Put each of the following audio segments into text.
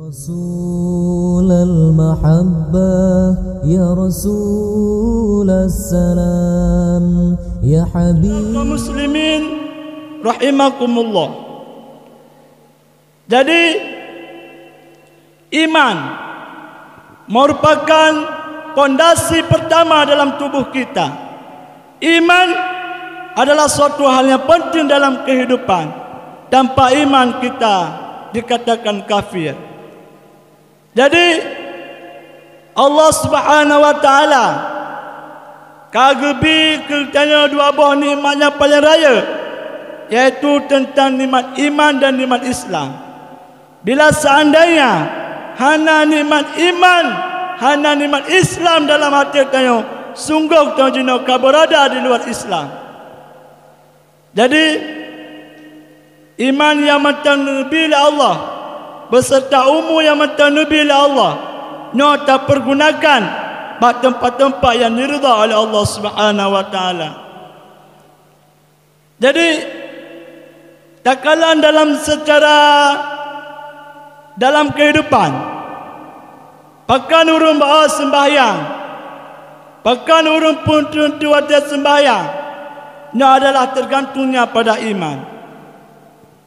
رسول المحبة يا رسول السلام يا حبيب muslimin rahimakumullah. Jadi iman merupakan pondasi pertama dalam tubuh kita. Iman adalah suatu hal yang penting dalam kehidupan. Tanpa iman kita dikatakan kafir. Jadi Allah Subhanahu wa taala kagebi kertanya dua buah nikmatnya paling raya, yaitu tentang nikmat iman dan nikmat Islam. Bila seandainya hana nikmat iman, hana nikmat Islam dalam hati tanya, sungguh tanya berada di luar Islam. Jadi iman yang mentanubih Allah beserta umur yang mentanubih Allah nyata pergunakan pada tempat-tempat yang diridha oleh Allah Subhanahu wa taala. Jadi tak kala dalam kehidupan pakan urun bawa sembahyang, pakan urun pun tentu ada sembahyang, ini adalah tergantungnya pada iman.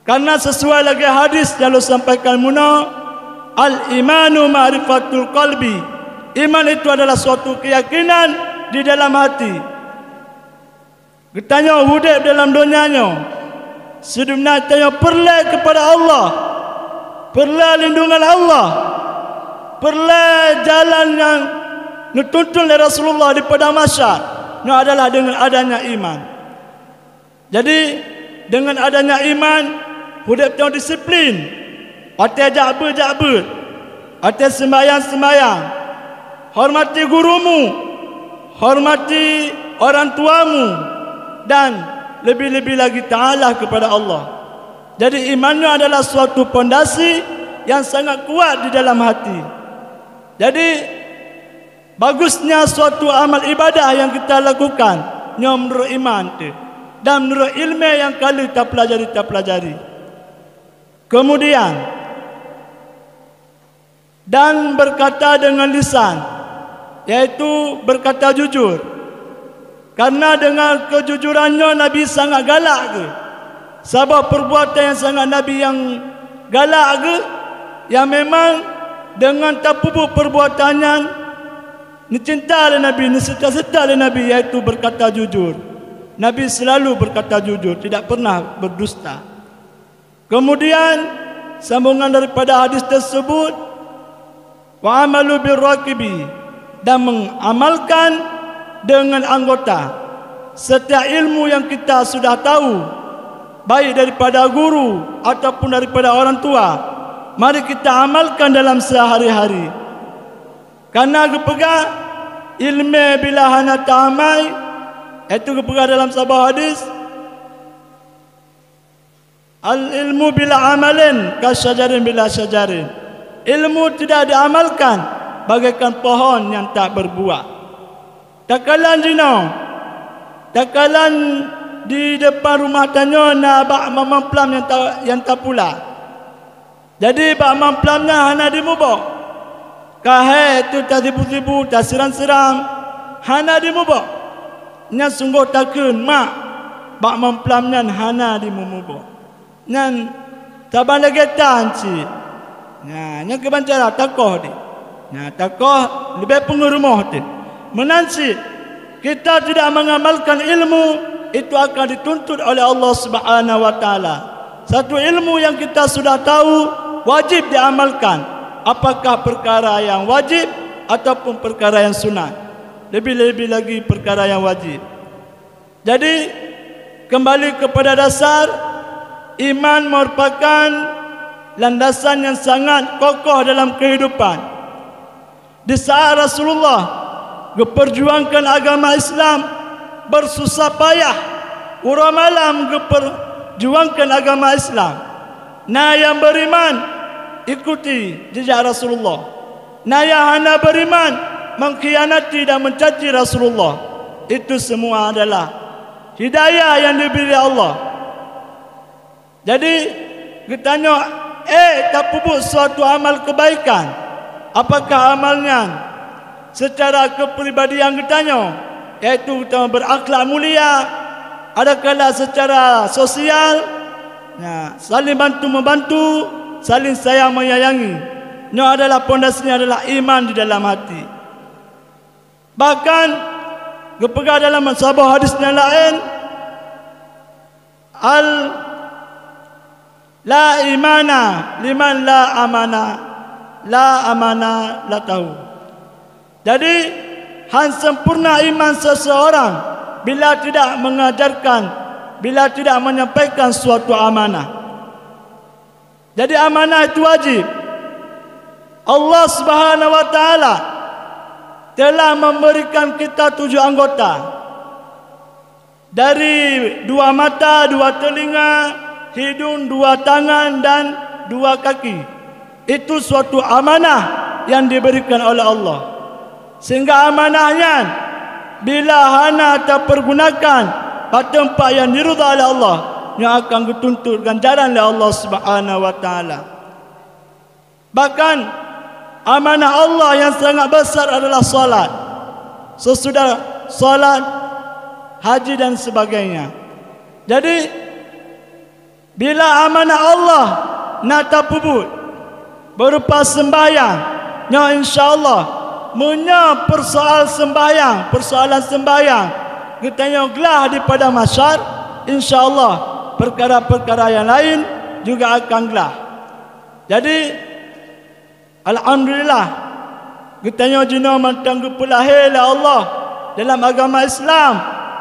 Karena sesuai lagi hadis yang sampaikan muna, al-imanu ma'rifatul qalbi. Iman itu adalah suatu keyakinan di dalam hati. Ketanya hidup dalam dunianya, sebenarnya tanya perlu kepada Allah, perlu lindungan Allah, perlu jalan yang dituntun oleh Rasulullah di padang mahsyar. Ini adalah dengan adanya iman. Jadi dengan adanya iman, hidup yang disiplin, hati jakber, hati sembahyang, hormati gurumu, hormati orang tuamu, dan lebih-lebih lagi ta'ala kepada Allah. Jadi imannya adalah suatu pondasi yang sangat kuat di dalam hati. Jadi bagusnya suatu amal ibadah yang kita lakukan menurut iman itu, dan menurut ilmu yang kali kita pelajari. Kemudian dan berkata dengan lisan, yaitu berkata jujur. Karena dengan kejujurannya Nabi sangat galak ke? Sebab perbuatan yang sangat Nabi yang galak ke? Yang memang dengan tak pupuk perbuatannya dicinta oleh Nabi, diserta oleh Nabi, yaitu berkata jujur. Nabi selalu berkata jujur, tidak pernah berdusta. Kemudian sambungan daripada hadis tersebut, wa amalu birraqibi, dan mengamalkan dengan anggota. Setiap ilmu yang kita sudah tahu, baik daripada guru ataupun daripada orang tua, mari kita amalkan dalam sehari-hari. Karena kepegang ilmu bila hana ta'amai, itu kepegang dalam sebuah hadis, al-ilmu bila amalin kasyajarin bila syajarin. Ilmu tidak diamalkan bagaikan pohon yang tak berbuah. Takalan di depan rumah tanya nak bak memplam yang tak pula. Jadi bak memplamnya hana dimubak. Kahai itu tak tibu-tibu, tak siram-siram, hana dimubak. Nya sungguh takun mak bak memplamnya hana dimubak. Nan taban lagi tanci. Nya kebancara takoh di. Nya takoh lebih pengurumah di. Menansi kita tidak mengamalkan ilmu, itu akan dituntut oleh Allah Subhanahu wa taala. Satu ilmu yang kita sudah tahu wajib diamalkan, apakah perkara yang wajib ataupun perkara yang sunat. Lebih-lebih lagi perkara yang wajib. Jadi kembali kepada dasar, iman merupakan landasan yang sangat kokoh dalam kehidupan. Di saat Rasulullah memperjuangkan agama Islam, bersusah payah urang malam memperjuangkan agama Islam. Nah yang beriman ikuti jejak Rasulullah. Nah yang hana beriman mengkhianati dan mencaci Rasulullah. Itu semua adalah hidayah yang diberi Allah. Jadi kita tanya tak pupuk suatu amal kebaikan. Apakah amalnya? Secara kepribadian kitanya, iaitu kita berakhlak mulia. Adakala secara sosial, saling bantu-membantu, saling sayang menyayangi. Ini adalah pondasinya adalah iman di dalam hati. Bahkan kepegang dalam sebuah hadis yang lain, la imana liman la amana la tahu. Jadi sempurna iman seseorang bila tidak mengajarkan, bila tidak menyampaikan suatu amanah. Jadi amanah itu wajib. Allah Subhanahu wa taala telah memberikan kita 7 anggota. Dari 2 mata, 2 telinga, hidung, 2 tangan dan 2 kaki. Itu suatu amanah yang diberikan oleh Allah. Sehingga amanahnya bila hana terpergunakan pada tempat yang diridha oleh Allah, yang akan dituntut ganjaran oleh Allah Subhanahu wa taala. Bahkan amanah Allah yang sangat besar adalah salat. Sesudah salat, haji dan sebagainya. Jadi bila amanah Allah nak terpuput berupa sembahyang, nya insyaallah punya persoalan sembahyang kita gelah di pada mahsyar, insyaallah perkara-perkara yang lain juga akan gelah. Jadi alhamdulillah kita jina mantang kepulahir Allah dalam agama Islam,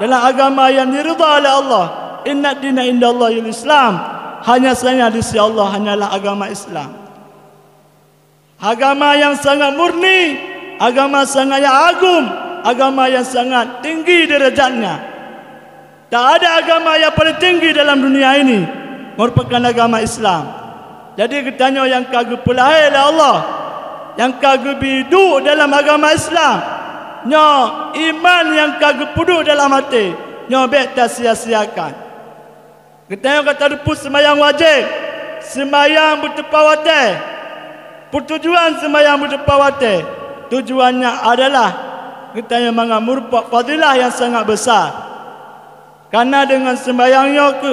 dalam agama yang diridha oleh Allah. Inna dina indallahil Islam. Hanya saja di sisi Allah hanyalah agama Islam. Agama yang sangat murni, agama sangat yang agung, agama yang sangat tinggi derajatnya. Tak ada agama yang paling tinggi dalam dunia ini merupakan agama Islam. Jadi kitanya yang kagum pelahir oleh Allah, yang kagum hidup dalam agama Islam, nya iman yang kagum puduk dalam hati, nya bet tak sia-siakan. Kitanya kata rupu sembahyang wajib, sembahyang bertepawate. Pertujuan sembahyang bertepawate, tujuannya adalah kitanya merupakan fadilah yang sangat besar. Karena dengan sembahyangnya ke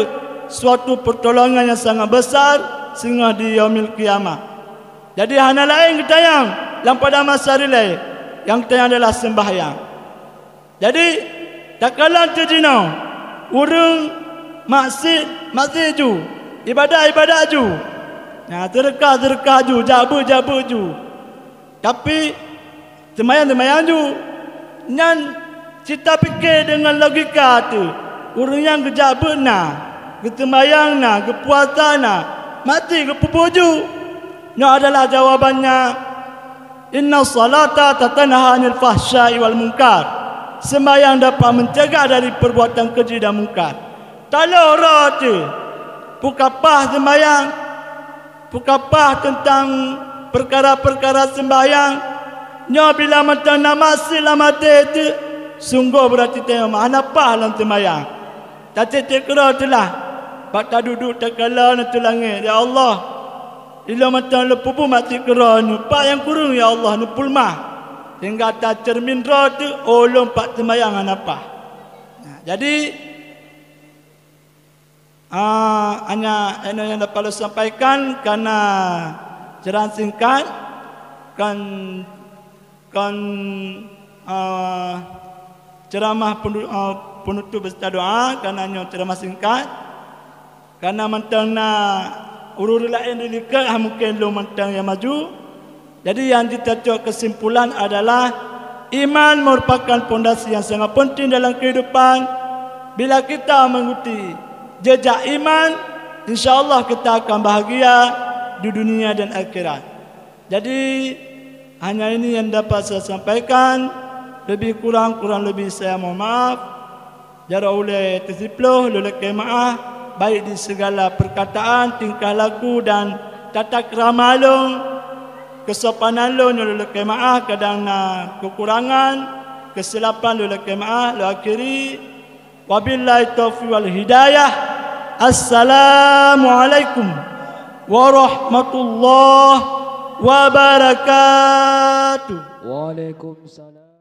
suatu pertolongan yang sangat besar sehingga di yaumil qiyamah. Jadi hanya lain kitanya dalam pada masa relay yang kitanya adalah sembahyang. Jadi tak kalah terjina urung maksud ju, ibadah ju, terkah ju, jabu ju. Tapi semayang ju, nyan cita fikir dengan logika tu, orang yang kejabu kesemayang kepuasa mati kepuju. Ini adalah jawabannya. Inna salata tatanha anil fahsya'i wal munkar. Sembahyang dapat mencegah dari perbuatan keji dan munkar. Kalau orang tu pukapah sembahyang, pukapah tentang perkara-perkara sembahyang, nya bila macam namasi lamate tu, sungguh berarti tengok mana apa dalam sembahyang. Tak cekera tu lah. Pak duduk tak kala nak langit. Ya Allah, ila macam lepupu mati kera ni. Pak yang kurung ya Allah ni pulmah. Sehingga tak cermin roh tu, lompat sembahyang apa. Jadi hanya yang dapat sampaikan karena jalan singkat kan ceramah penutup beserta doa karena ceramah singkat karena mentangna urut lain dilikat mungkin lo mentang yang maju. Jadi yang ditajuk kesimpulan adalah iman merupakan pondasi yang sangat penting dalam kehidupan. Bila kita mengikuti jejak iman, insya-Allah kita akan bahagia di dunia dan akhirat. Jadi hanya ini yang dapat saya sampaikan. Lebih kurang lebih saya mohon maaf. Jara oleh tersiploh, lelaki maaf baik di segala perkataan, tingkah laku dan tata krama long, kesopanan long lelaki maaf kadang kekurangan, kesilapan lelaki maaf. Lo akhiri wabillahi taufiq wal hidayah. Assalamualaikum warahmatullahi wabarakatuh. Waalaikumsalam.